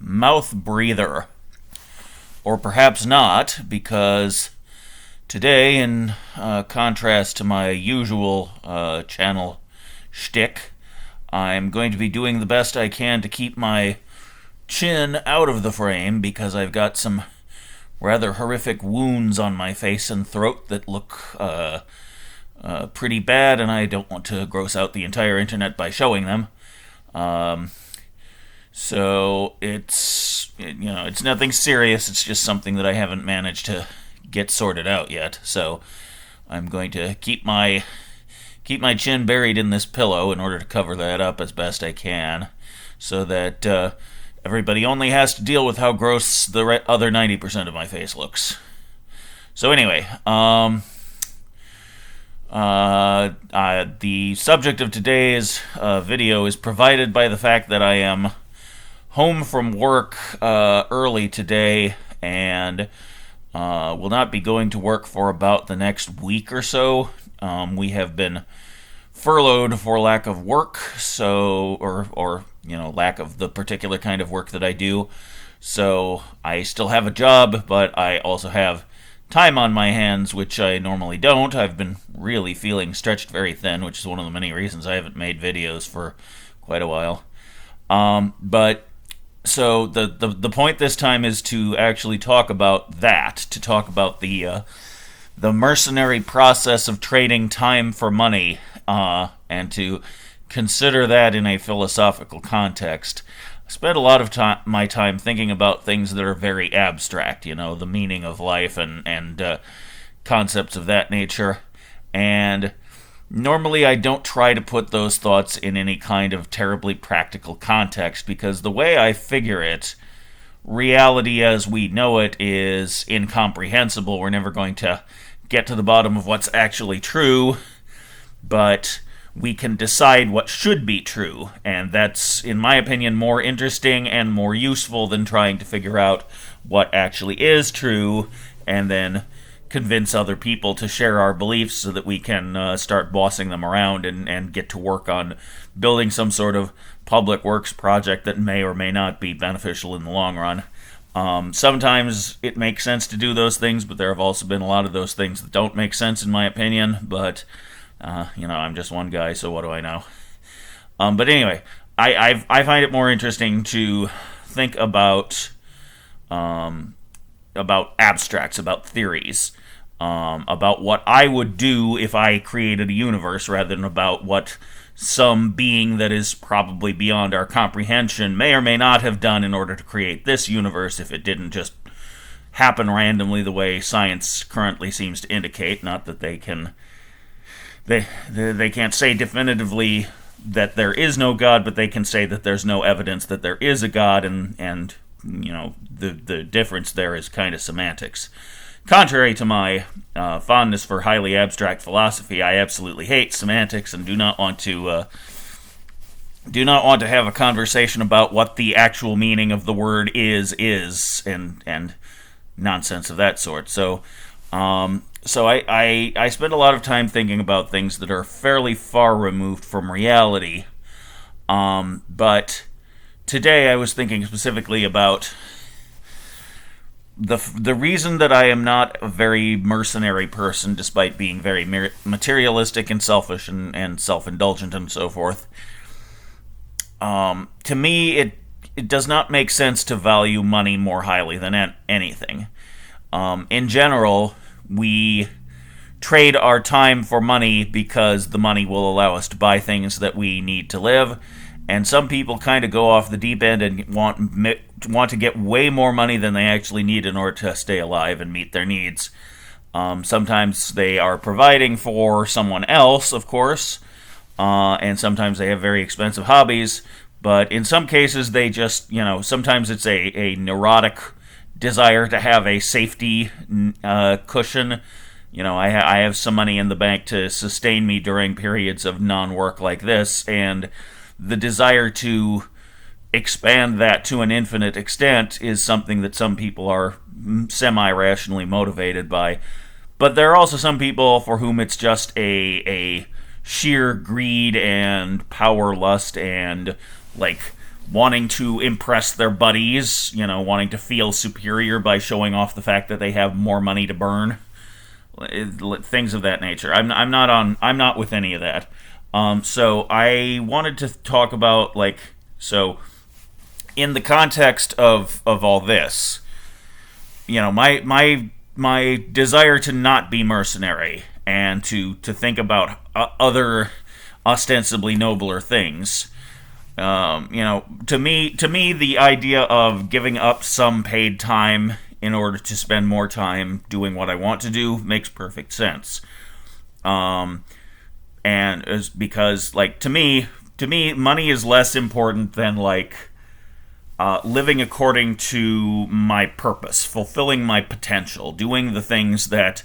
mouth breather. Or perhaps not, because today, in contrast to my usual channel shtick, I'm going to be doing the best I can to keep my chin out of the frame because I've got some rather horrific wounds on my face and throat that look pretty bad, and I don't want to gross out the entire internet by showing them. So it's nothing serious. It's just something that I haven't managed to get sorted out yet. So I'm going to keep my chin buried in this pillow in order to cover that up as best I can, so that everybody only has to deal with how gross the other 90% of my face looks. So anyway, the subject of today's video is provided by the fact that I am home from work early today and will not be going to work for about the next week or so. We have been furloughed for lack of work, or lack of the particular kind of work that I do. So I still have a job, but I also have time on my hands, which I normally don't. I've been really feeling stretched very thin, which is one of the many reasons I haven't made videos for quite a while. So the point this time is to actually talk about that, to talk about the mercenary process of trading time for money, and to consider that in a philosophical context. I spent a lot of my time thinking about things that are very abstract, the meaning of life and concepts of that nature, and normally I don't try to put those thoughts in any kind of terribly practical context, because the way I figure it, reality as we know it is incomprehensible. We're never going to get to the bottom of what's actually true, but we can decide what should be true, and that's, in my opinion, more interesting and more useful than trying to figure out what actually is true and then convince other people to share our beliefs so that we can start bossing them around and get to work on building some sort of public works project that may or may not be beneficial in the long run. Sometimes it makes sense to do those things, but there have also been a lot of those things that don't make sense in my opinion, but I'm just one guy, so what do I know? But anyway, I find it more interesting to think about abstracts, about theories, about what I would do if I created a universe, rather than about what some being that is probably beyond our comprehension may or may not have done in order to create this universe, if it didn't just happen randomly the way science currently seems to indicate. Not that they can't say definitively that there is no God, but they can say that there's no evidence that there is a God, and the difference there is kind of semantics. Contrary to my fondness for highly abstract philosophy, I absolutely hate semantics and do not want to have a conversation about what the actual meaning of the word is and nonsense of that sort. So I spend a lot of time thinking about things that are fairly far removed from reality. But today I was thinking specifically about the reason that I am not a very mercenary person, despite being very materialistic and selfish and self-indulgent and so forth. To me, it does not make sense to value money more highly than anything. In general, we trade our time for money because the money will allow us to buy things that we need to live, and some people kind of go off the deep end and want to get way more money than they actually need in order to stay alive and meet their needs. Sometimes they are providing for someone else, of course, and sometimes they have very expensive hobbies, but in some cases they just, sometimes it's a neurotic desire to have a safety cushion. I have some money in the bank to sustain me during periods of non-work like this, and the desire to expand that to an infinite extent is something that some people are semi-rationally motivated by. But there are also some people for whom it's just a sheer greed and power lust and, wanting to impress their buddies, wanting to feel superior by showing off the fact that they have more money to burn, things of that nature. I'm not with any of that. So I wanted to talk about in the context of all this, my desire to not be mercenary and to think about other ostensibly nobler things. To me, the idea of giving up some paid time in order to spend more time doing what I want to do makes perfect sense. And it's because, to me, money is less important than living according to my purpose, fulfilling my potential, doing the things that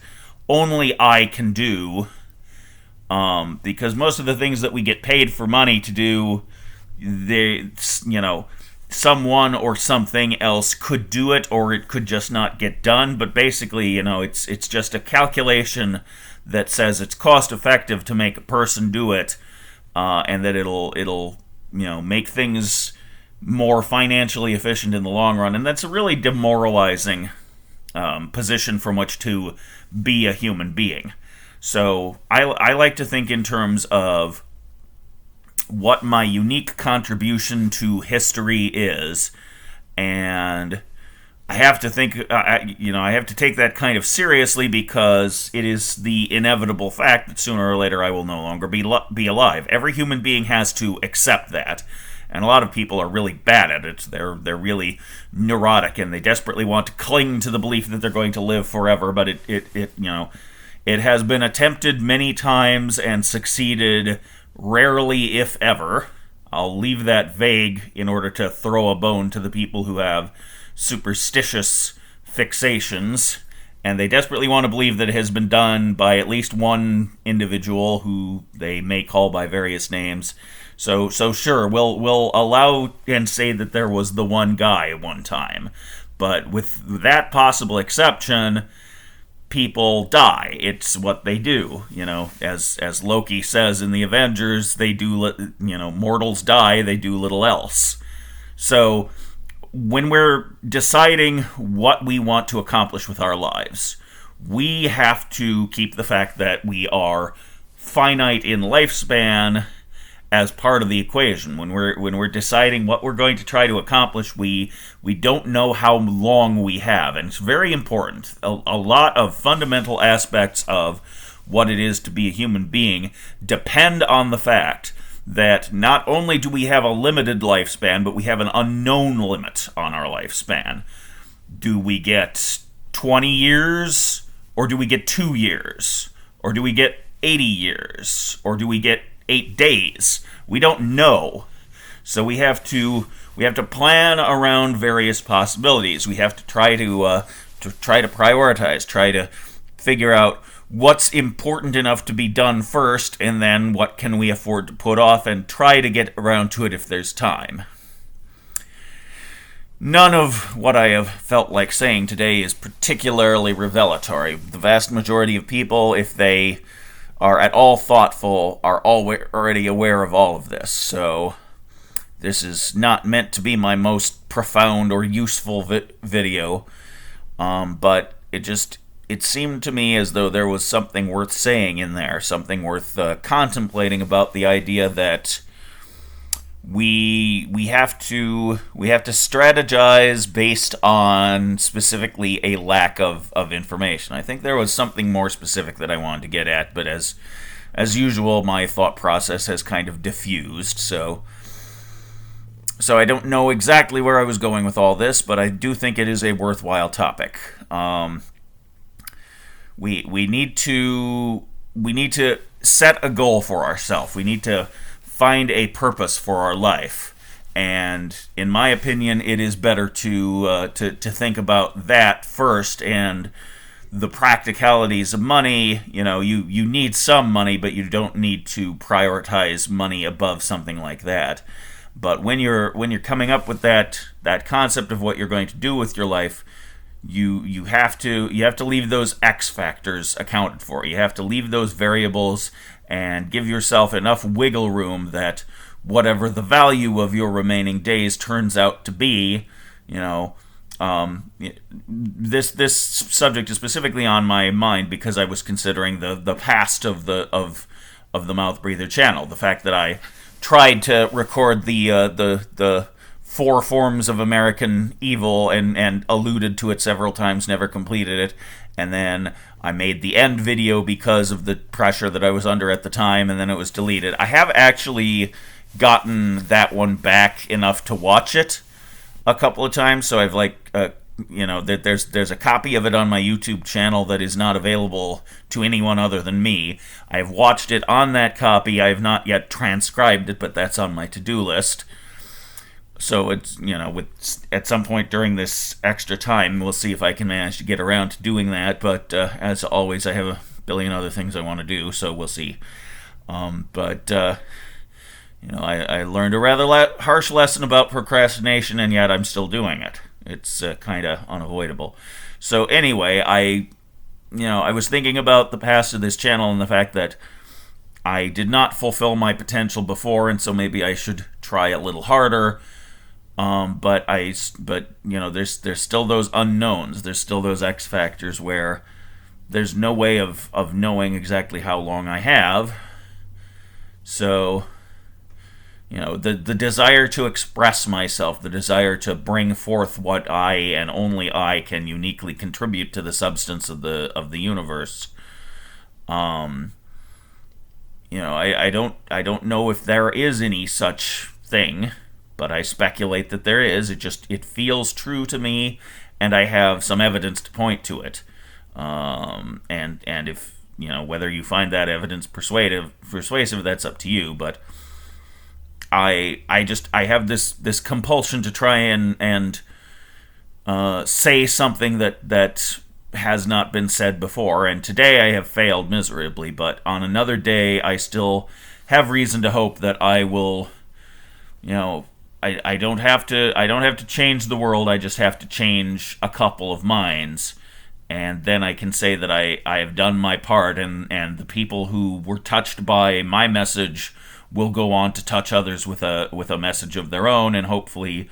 only I can do. Because most of the things that we get paid for money to do, someone or something else could do it, or it could just not get done. But basically, it's just a calculation that says it's cost effective to make a person do it, and that it'll make things more financially efficient in the long run. And that's a really demoralizing position from which to be a human being. So I like to think in terms of what my unique contribution to history is, and I have to think, I have to take that kind of seriously, because it is the inevitable fact that sooner or later I will no longer be alive. Every human being has to accept that, and a lot of people are really bad at it. They're really neurotic, and they desperately want to cling to the belief that they're going to live forever. But it has been attempted many times and succeeded rarely, if ever. I'll leave that vague in order to throw a bone to the people who have superstitious fixations, and they desperately want to believe that it has been done by at least one individual who they may call by various names. So sure, we'll allow and say that there was the one guy at one time, but with that possible exception, people die. It's what they do. As Loki says in the Avengers, they do. Mortals die. They do little else. So when we're deciding what we want to accomplish with our lives, we have to keep the fact that we are finite in lifespan as part of the equation. When we're deciding what we're going to try to accomplish, we don't know how long we have, and it's very important. A lot of fundamental aspects of what it is to be a human being depend on the fact that not only do we have a limited lifespan, but we have an unknown limit on our lifespan. Do we get 20 years, or do we get 2 years, or do we get 80 years, or do we get 8 days? We don't know. So we have to plan around various possibilities. We have to try to prioritize, try to figure out what's important enough to be done first, and then what can we afford to put off, and try to get around to it if there's time. None of what I have felt like saying today is particularly revelatory. The vast majority of people, if they are at all thoughtful, are already aware of all of this. So this is not meant to be my most profound or useful video, but it seemed to me as though there was something worth saying in there, something worth contemplating about the idea that we have to strategize based on specifically a lack of information. I think there was something more specific that I wanted to get at, but as usual, my thought process has kind of diffused. So I don't know exactly where I was going with all this, but I do think it is a worthwhile topic. We need to set a goal for ourselves. We need to find a purpose for our life, and in my opinion, it is better to think about that first, and the practicalities of money. You need some money, but you don't need to prioritize money above something like that. But when you're coming up with that concept of what you're going to do with your life, you have to leave those X factors accounted for. You have to leave those variables and give yourself enough wiggle room that whatever the value of your remaining days turns out to be. You know, this subject is specifically on my mind because I was considering the past of the Mouth Breather channel. The fact that I tried to record the four forms of American evil and alluded to it several times, never completed it, and then I made the end video because of the pressure that I was under at the time, and then it was deleted. I have actually gotten that one back enough to watch it a couple of times, so I've there's a copy of it on my YouTube channel that is not available to anyone other than me. I've watched it on that copy. I have not yet transcribed it, but that's on my to-do list. So it's, at some point during this extra time, we'll see if I can manage to get around to doing that. But as always, I have a billion other things I want to do, so we'll see. I learned a rather harsh lesson about procrastination, and yet I'm still doing it. It's kind of unavoidable. So anyway, I was thinking about the past of this channel and the fact that I did not fulfill my potential before, and so maybe I should try a little harder. But there's still those unknowns. There's still those X factors where there's no way of knowing exactly how long I have. So, the desire to express myself, the desire to bring forth what I and only I can uniquely contribute to the substance of the universe. I don't know if there is any such thing, but I speculate that there is. It feels true to me, and I have some evidence to point to it. And if whether you find that evidence persuasive, that's up to you. But I have this compulsion to try and say something that has not been said before, and today I have failed miserably. But on another day, I still have reason to hope that I will. I don't have to change the world. I just have to change a couple of minds, and then I can say that I have done my part, and the people who were touched by my message will go on to touch others with a message of their own, and hopefully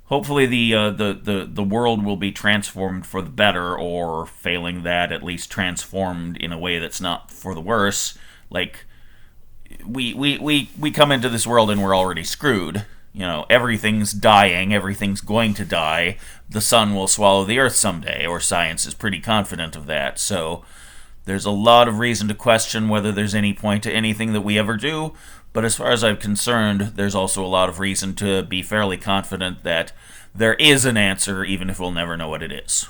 the world will be transformed for the better, or failing that, at least transformed in a way that's not for the worse. Like we come into this world and we're already screwed. Everything's dying, everything's going to die. The sun will swallow the earth someday, or science is pretty confident of that. So there's a lot of reason to question whether there's any point to anything that we ever do, but as far as I'm concerned, there's also a lot of reason to be fairly confident that there is an answer, even if we'll never know what it is.